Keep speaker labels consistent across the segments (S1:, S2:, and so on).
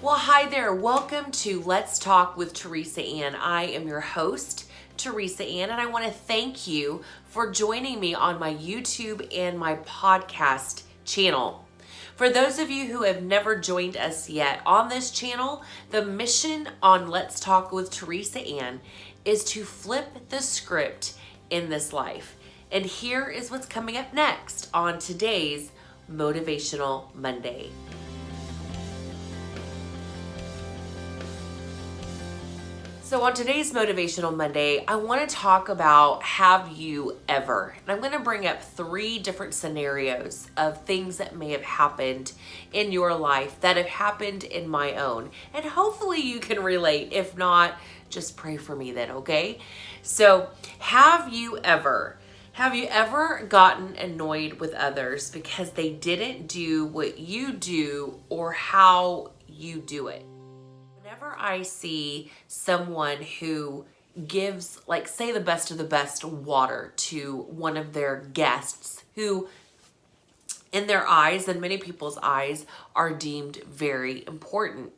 S1: Well, hi there. Welcome to Let's Talk with Teresa Ann. I am your host, Teresa Ann, and I want to thank you for joining me on my YouTube and my podcast channel. For those of you who have never joined us yet on this channel, the mission on Let's Talk with Teresa Ann is to flip the script in this life. And here is what's coming up next on today's Motivational Monday. So on today's Motivational Monday, I want to talk about have you ever? And I'm going to bring up 3 different scenarios of things that may have happened in your life that have happened in my own. And hopefully you can relate. If not, just pray for me then, okay? So have you ever gotten annoyed with others because they didn't do what you do or how you do it? Whenever I see someone who gives, like, say, the best of the best water to one of their guests who, in their eyes and many people's eyes, are deemed very important.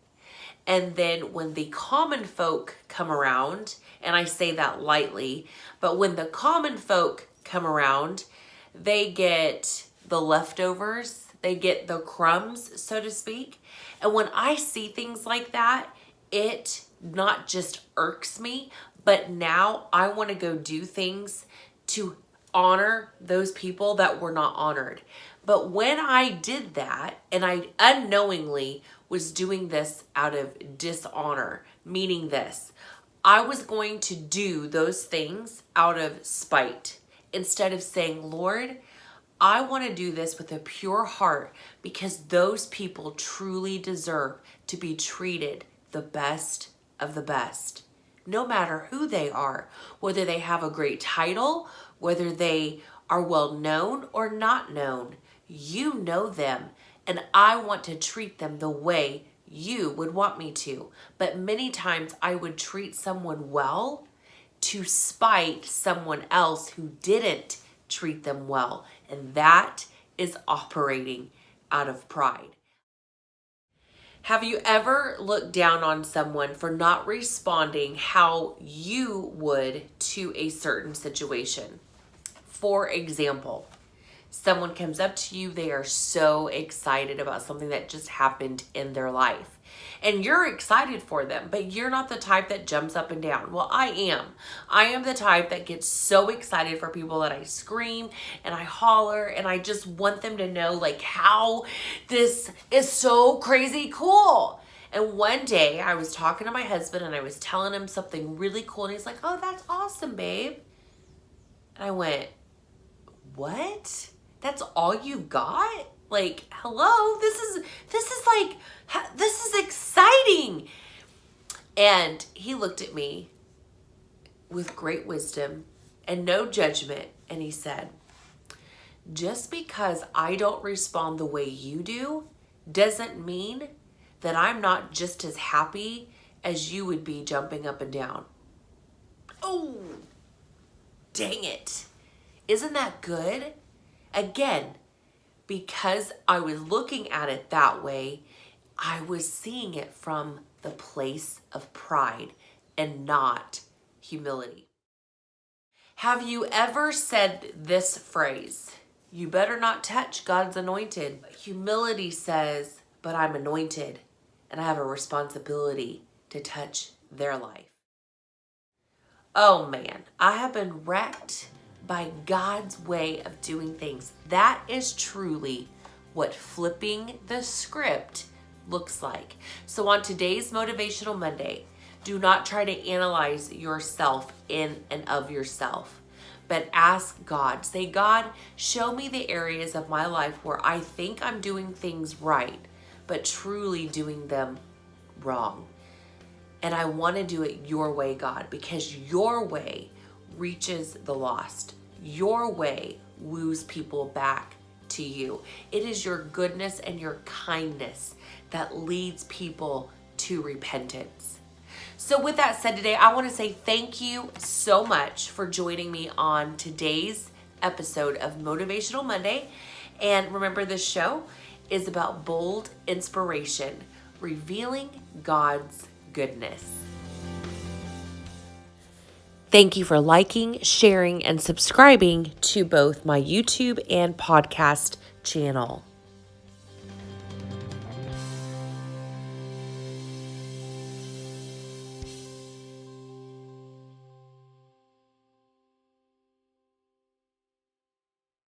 S1: And then when the common folk come around, and I say that lightly, but when the common folk come around, they get the leftovers, they get the crumbs, so to speak. And when I see things like that, it not just irks me, but now I want to go do things to honor those people that were not honored. But when I did that, and I unknowingly was doing this out of dishonor, meaning this, I was going to do those things out of spite instead of saying, Lord, I want to do this with a pure heart because those people truly deserve to be treated the best of the best, no matter who they are, whether they have a great title, whether they are well known or not known. You know them, and I want to treat them the way you would want me to. But many times I would treat someone well to spite someone else who didn't treat them well, and that is operating out of pride. Have you ever looked down on someone for not responding how you would to a certain situation? For example, someone comes up to you, they are so excited about something that just happened in their life. And you're excited for them, but you're not the type that jumps up and down. Well, I am. I am the type that gets so excited for people that I scream and I holler and I just want them to know like how this is so crazy cool. And one day I was talking to my husband and I was telling him something really cool and he's like, "Oh, that's awesome, babe." And I went, "What? That's all you got? Like, hello, this is exciting." And he looked at me with great wisdom and no judgment. And he said, "Just because I don't respond the way you do doesn't mean that I'm not just as happy as you would be jumping up and down." Oh, dang it. Isn't that good? Again, because I was looking at it that way, I was seeing it from the place of pride and not humility. Have you ever said this phrase? You better not touch God's anointed. Humility says, but I'm anointed and I have a responsibility to touch their life. Oh man, I have been wrecked by God's way of doing things. That is truly what flipping the script looks like. So on today's Motivational Monday, do not try to analyze yourself in and of yourself, but ask God. Say, God, show me the areas of my life where I think I'm doing things right, but truly doing them wrong. And I want to do it your way, God, because your way reaches the lost. Your way woos people back to you. It is your goodness and your kindness that leads people to repentance. So with that said today, I want to say thank you so much for joining me on today's episode of Motivational Monday. And remember, this show is about bold inspiration, revealing God's goodness. Thank you for liking, sharing, and subscribing to both my YouTube and podcast channel.